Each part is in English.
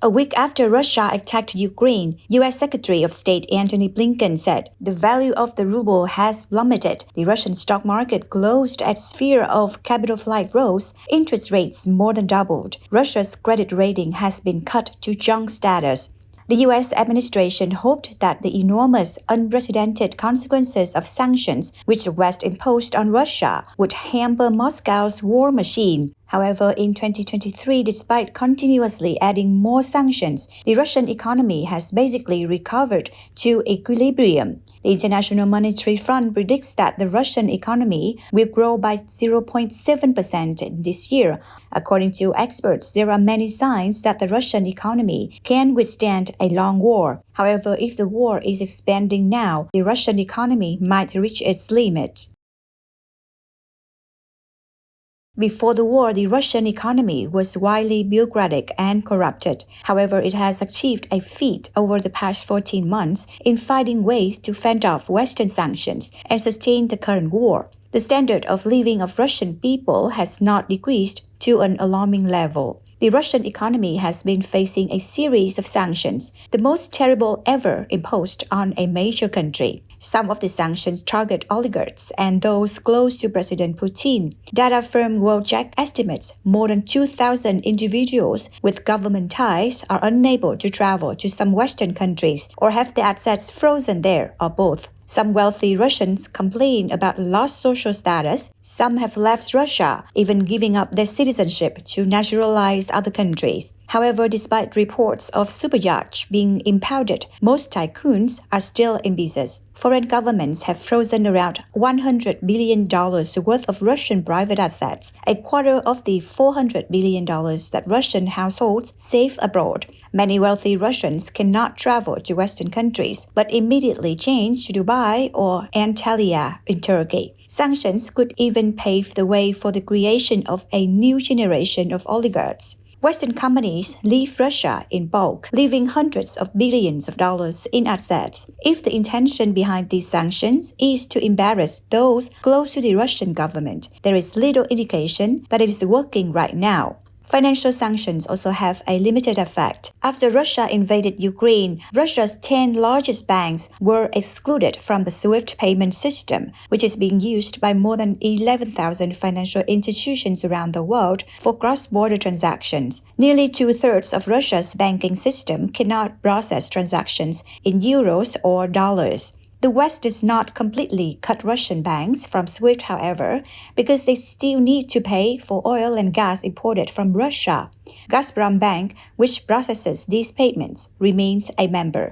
A week after Russia attacked Ukraine, U.S. Secretary of State Antony Blinken said the value of the ruble has plummeted. The Russian stock market closed as fear of capital flight rose. Interest rates more than doubled. Russia's credit rating has been cut to junk status. The U.S. administration hoped that the enormous, unprecedented consequences of sanctions which the West imposed on Russia would hamper Moscow's war machine. However, in 2023, despite continuously adding more sanctions, the Russian economy has basically recovered to equilibrium. The International Monetary Fund predicts that the Russian economy will grow by 0.7% this year. According to experts, there are many signs that the Russian economy can withstand a long war. However, if the war is expanding now, the Russian economy might reach its limit. Before the war, the Russian economy was widely bureaucratic and corrupted. However, it has achieved a feat over the past 14 months in finding ways to fend off Western sanctions and sustain the current war. The standard of living of Russian people has not decreased to an alarming level. The Russian economy has been facing a series of sanctions, the most terrible ever imposed on a major country. Some of the sanctions target oligarchs and those close to President Putin. Data firm WorldCheck estimates more than 2,000 individuals with government ties are unable to travel to some Western countries or have their assets frozen there, or both. Some wealthy Russians complain about lost social status. Some have left Russia, even giving up their citizenship to naturalize other countries. However, despite reports of superyachts being impounded, most tycoons are still in business. Foreign governments have frozen around $100 billion worth of Russian private assets, a quarter of the $400 billion that Russian households save abroad. Many wealthy Russians cannot travel to Western countries, but immediately change to Dubai or Antalya in Turkey. Sanctions could even pave the way for the creation of a new generation of oligarchs. Western companies leave Russia in bulk, leaving hundreds of billions of dollars in assets. If the intention behind these sanctions is to embarrass those close to the Russian government, there is little indication that it is working right now. Financial sanctions also have a limited effect. After Russia invaded Ukraine, Russia's 10 largest banks were excluded from the SWIFT payment system, which is being used by more than 11,000 financial institutions around the world for cross-border transactions. Nearly two-thirds of Russia's banking system cannot process transactions in euros or dollars. The West does not completely cut Russian banks from SWIFT, however, because they still need to pay for oil and gas imported from Russia. Gazprom Bank, which processes these payments, remains a member.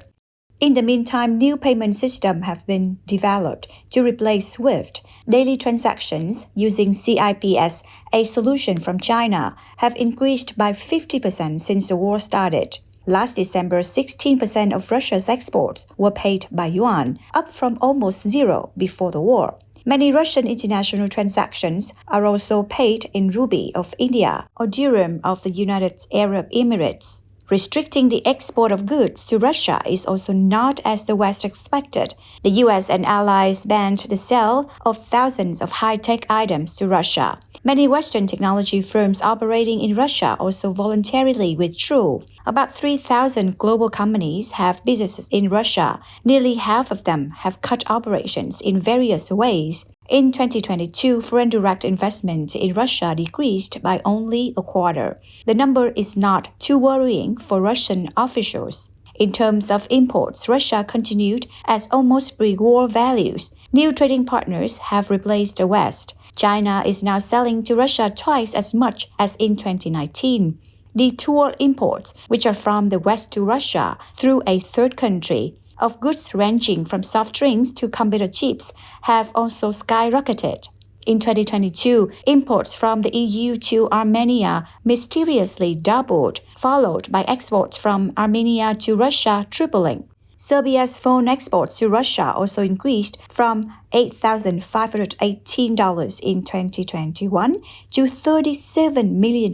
In the meantime, new payment systems have been developed to replace SWIFT. Daily transactions using CIPS, a solution from China, have increased by 50% since the war started. Last December, 16% of Russia's exports were paid by yuan, up from almost zero before the war. Many Russian international transactions are also paid in rupee of India or dirham of the United Arab Emirates. Restricting the export of goods to Russia is also not as the West expected. The U.S. and allies banned the sale of thousands of high-tech items to Russia. Many Western technology firms operating in Russia also voluntarily withdrew. About 3,000 global companies have businesses in Russia. Nearly half of them have cut operations in various ways. In 2022, foreign direct investment in Russia decreased by only a quarter. The number is not too worrying for Russian officials. In terms of imports, Russia continued as almost pre-war values. New trading partners have replaced the West. China is now selling to Russia twice as much as in 2019. The total imports, which are from the West to Russia through a third country, of goods ranging from soft drinks to computer chips, have also skyrocketed. In 2022, imports from the EU to Armenia mysteriously doubled, followed by exports from Armenia to Russia tripling. Serbia's phone exports to Russia also increased from $8,518 in 2021 to $37 million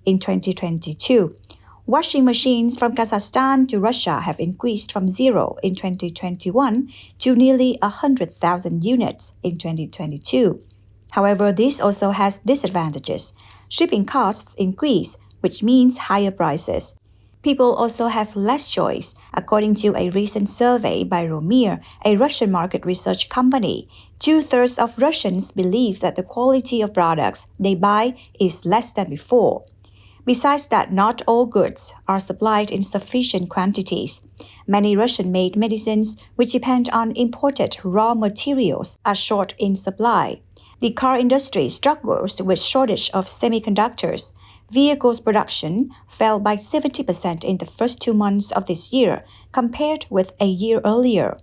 in 2022. Washing machines from Kazakhstan to Russia have increased from zero in 2021 to nearly 100,000 units in 2022. However, this also has disadvantages. Shipping costs increase, which means higher prices. People also have less choice, according to a recent survey by Romir, a Russian market research company. 2/3 of Russians believe that the quality of products they buy is less than before. Besides that, not all goods are supplied in sufficient quantities. Many Russian-made medicines, which depend on imported raw materials, are short in supply. The car industry struggles with shortage of semiconductors. Vehicles production fell by 70% in the first 2 months of this year, compared with a year earlier.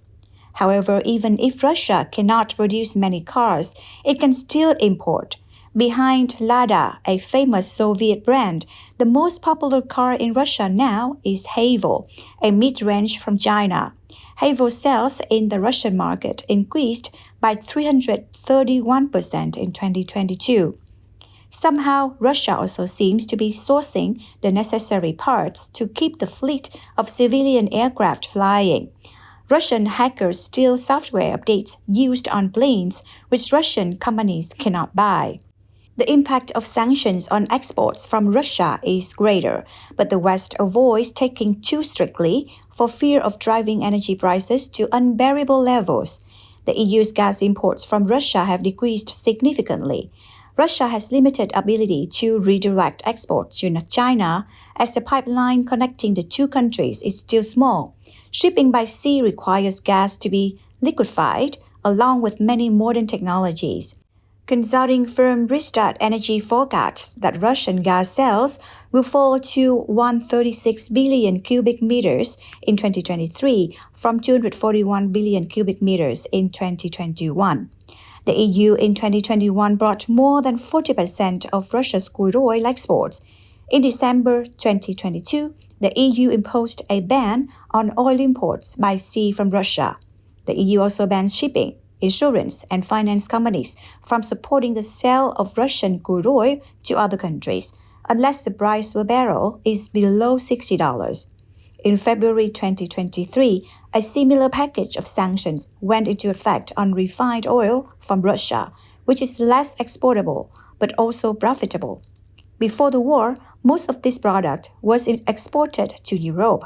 However, even if Russia cannot produce many cars, it can still import. Behind Lada, a famous Soviet brand, the most popular car in Russia now is Haval, a mid-range from China. Haval sales in the Russian market increased by 331% in 2022. Somehow, Russia also seems to be sourcing the necessary parts to keep the fleet of civilian aircraft flying. Russian hackers steal software updates used on planes, which Russian companies cannot buy. The impact of sanctions on exports from Russia is greater, but the West avoids taking too strictly for fear of driving energy prices to unbearable levels. The EU's gas imports from Russia have decreased significantly. Russia has limited ability to redirect exports to China as the pipeline connecting the two countries is still small. Shipping by sea requires gas to be liquefied, along with many modern technologies. Consulting firm Rystad Energy forecasts that Russian gas sales will fall to 136 billion cubic meters in 2023 from 241 billion cubic meters in 2021. The EU in 2021 brought more than 40% of Russia's crude oil exports. In December 2022, the EU imposed a ban on oil imports by sea from Russia. The EU also bans shipping, insurance, and finance companies from supporting the sale of Russian crude oil to other countries, unless the price per barrel is below $60. In February 2023, a similar package of sanctions went into effect on refined oil from Russia, which is less exportable but also profitable. Before the war, most of this product was exported to Europe.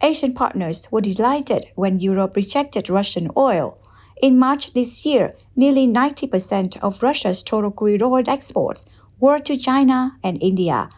Asian partners were delighted when Europe rejected Russian oil. In March this year, nearly 90% of Russia's total crude oil exports were to China and India.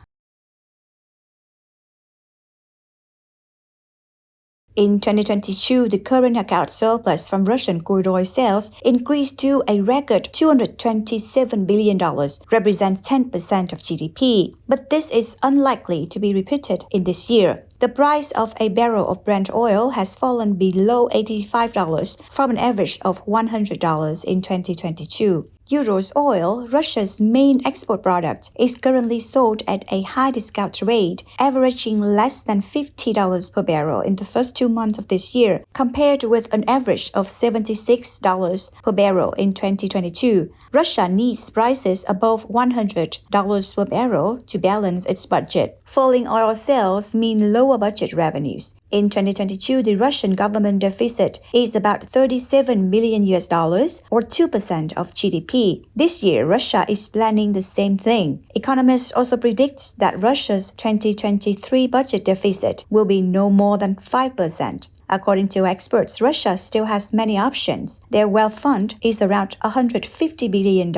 In 2022, the current account surplus from Russian crude oil sales increased to a record $227 billion, represents 10% of GDP. But this is unlikely to be repeated in this year. The price of a barrel of Brent oil has fallen below $85 from an average of $100 in 2022. Urals oil, Russia's main export product, is currently sold at a high discount rate, averaging less than $50 per barrel in the first 2 months of this year, compared with an average of $76 per barrel in 2022. Russia needs prices above $100 per barrel to balance its budget. Falling oil sales mean lower budget revenues. In 2022, the Russian government deficit is about $37 billion or 2% of GDP. This year, Russia is planning the same thing. Economists also predict that Russia's 2023 budget deficit will be no more than 5%. According to experts, Russia still has many options. Their wealth fund is around $150 billion,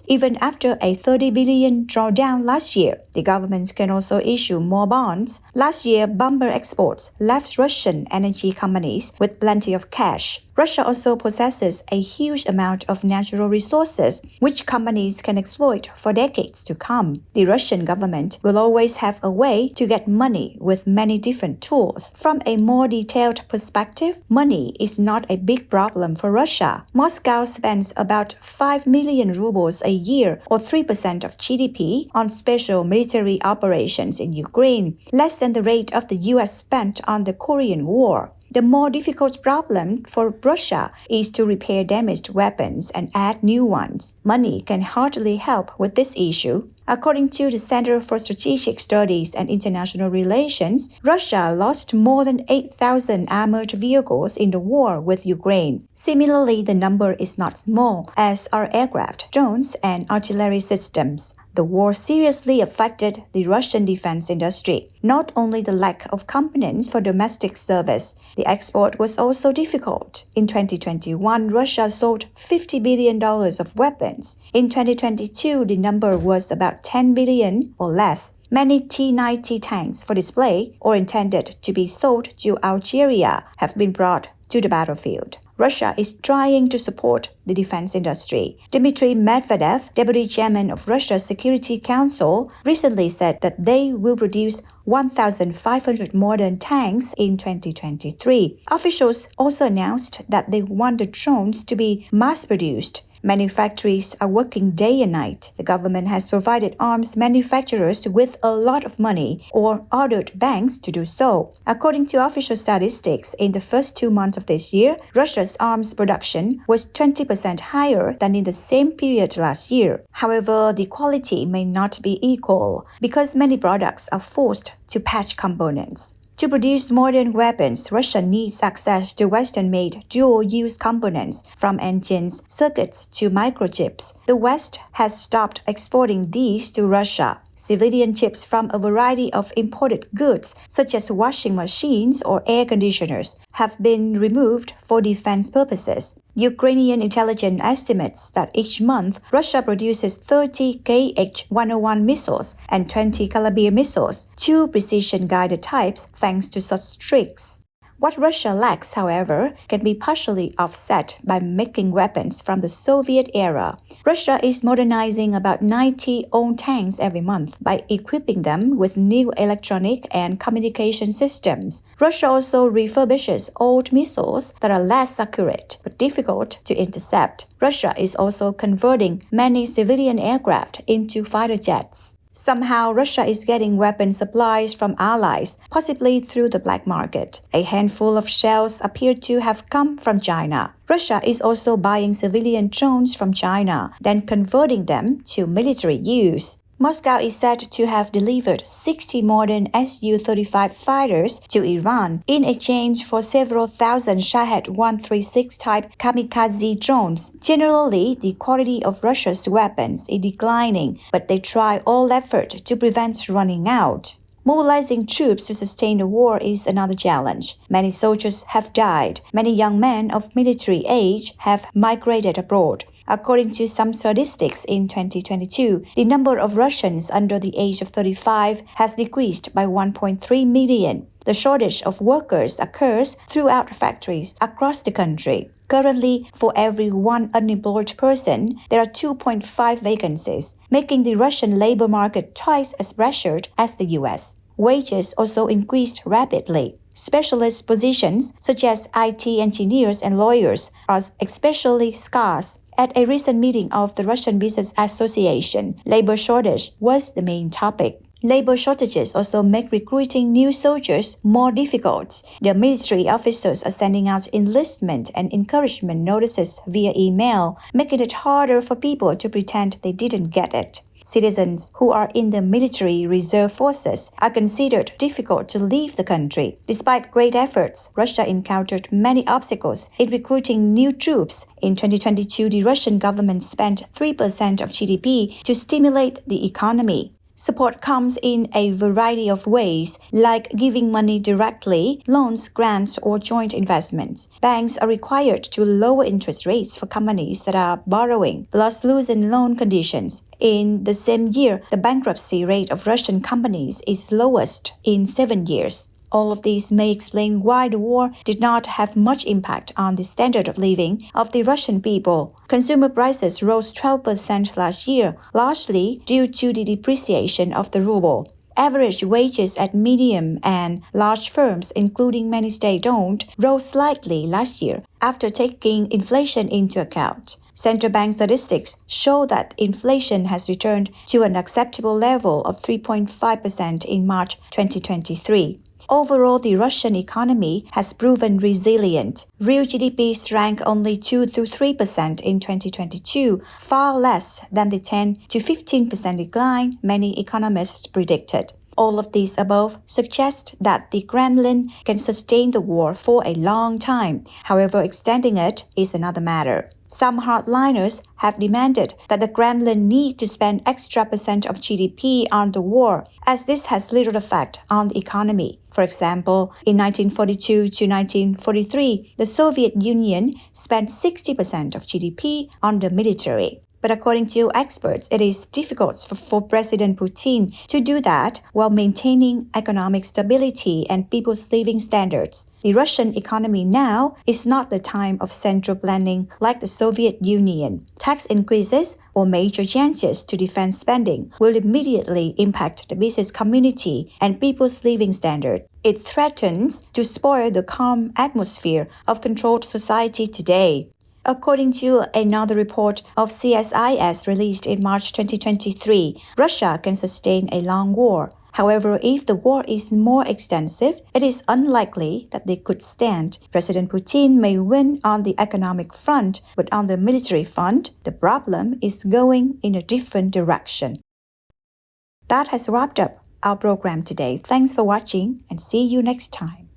even after a $30 billion drawdown last year. The government can also issue more bonds. Last year, bumper exports left Russian energy companies with plenty of cash. Russia also possesses a huge amount of natural resources, which companies can exploit for decades to come. The Russian government will always have a way to get money with many different tools. From a more detailed perspective, money is not a big problem for Russia. Moscow spends about 5 million rubles a year, or 3% of GDP, on special military operations in Ukraine, less than the rate of the US spent on the Korean War. The more difficult problem for Russia is to repair damaged weapons and add new ones. Money can hardly help with this issue. According to the Center for Strategic Studies and International Relations, Russia lost more than 8,000 armored vehicles in the war with Ukraine. Similarly, the number is not small, as are aircraft, drones, and artillery systems. The war seriously affected the Russian defense industry. Not only the lack of components for domestic service, the export was also difficult. In 2021, Russia sold $50 billion of weapons. In 2022, the number was about $10 billion or less. Many T-90 tanks for display or intended to be sold to Algeria have been brought to the battlefield. Russia is trying to support the defense industry. Dmitry Medvedev, deputy chairman of Russia's Security Council, recently said that they will produce 1,500 modern tanks in 2023. Officials also announced that they want the drones to be mass-produced. Many factories are working day and night. The government has provided arms manufacturers with a lot of money or ordered banks to do so. According to official statistics, in the first 2 months of this year, Russia's arms production was 20% higher than in the same period last year. However, the quality may not be equal because many products are forced to patch components. To produce modern weapons, Russia needs access to Western-made dual-use components, from engines, circuits to microchips. The West has stopped exporting these to Russia. Civilian chips from a variety of imported goods, such as washing machines or air conditioners, have been removed for defense purposes. Ukrainian intelligence estimates that each month, Russia produces 30 Kh-101 missiles and 20 Kalibr missiles, two precision-guided types, thanks to such tricks. What Russia lacks, however, can be partially offset by making weapons from the Soviet era. Russia is modernizing about 90 old tanks every month by equipping them with new electronic and communication systems. Russia also refurbishes old missiles that are less accurate but difficult to intercept. Russia is also converting many civilian aircraft into fighter jets. Somehow, Russia is getting weapon supplies from allies, possibly through the black market. A handful of shells appear to have come from China. Russia is also buying civilian drones from China, then converting them to military use. Moscow is said to have delivered 60 modern Su-35 fighters to Iran in exchange for several thousand Shahed-136 type kamikaze drones. Generally, the quality of Russia's weapons is declining, but they try all effort to prevent running out. Mobilizing troops to sustain the war is another challenge. Many soldiers have died. Many young men of military age have migrated abroad. According to some statistics, in 2022, the number of Russians under the age of 35 has decreased by 1.3 million. The shortage of workers occurs throughout factories across the country. Currently, for every one unemployed person, there are 2.5 vacancies, making the Russian labor market twice as pressured as the US. Wages also increased rapidly. Specialist positions, such as IT engineers and lawyers, are especially scarce. At a recent meeting of the Russian Business Association, labor shortage was the main topic. Labor shortages also make recruiting new soldiers more difficult. The military officers are sending out enlistment and encouragement notices via email, making it harder for people to pretend they didn't get it. Citizens who are in the military reserve forces are considered difficult to leave the country. Despite great efforts, Russia encountered many obstacles in recruiting new troops. In 2022, the Russian government spent 3% of GDP to stimulate the economy. Support comes in a variety of ways, like giving money directly, loans, grants, or joint investments. Banks are required to lower interest rates for companies that are borrowing, plus loosen loan conditions. In the same year, the bankruptcy rate of Russian companies is lowest in 7 years. All of these may explain why the war did not have much impact on the standard of living of the Russian people. Consumer prices rose 12% last year, largely due to the depreciation of the ruble. Average wages at medium and large firms, including many state-owned, rose slightly last year after taking inflation into account. Central bank statistics show that inflation has returned to an acceptable level of 3.5% in March 2023. Overall, the Russian economy has proven resilient. Real GDP shrank only 2 to 3% in 2022, far less than the 10 to 15% decline many economists predicted. All of these above suggest that the Kremlin can sustain the war for a long time. However, extending it is another matter. Some hardliners have demanded that the Kremlin need to spend extra percent of GDP on the war, as this has little effect on the economy. For example, in 1942 to 1943, the Soviet Union spent 60% of GDP on the military. But according to experts, it is difficult for President Putin to do that while maintaining economic stability and people's living standards. The Russian economy now is not the time of central planning like the Soviet Union. Tax increases or major changes to defense spending will immediately impact the business community and people's living standards. It threatens to spoil the calm atmosphere of controlled society today. According to another report of CSIS released in March 2023, Russia can sustain a long war. However, if the war is more extensive, it is unlikely that they could stand. President Putin may win on the economic front, but on the military front, the problem is going in a different direction. That has wrapped up our program today. Thanks for watching and see you next time.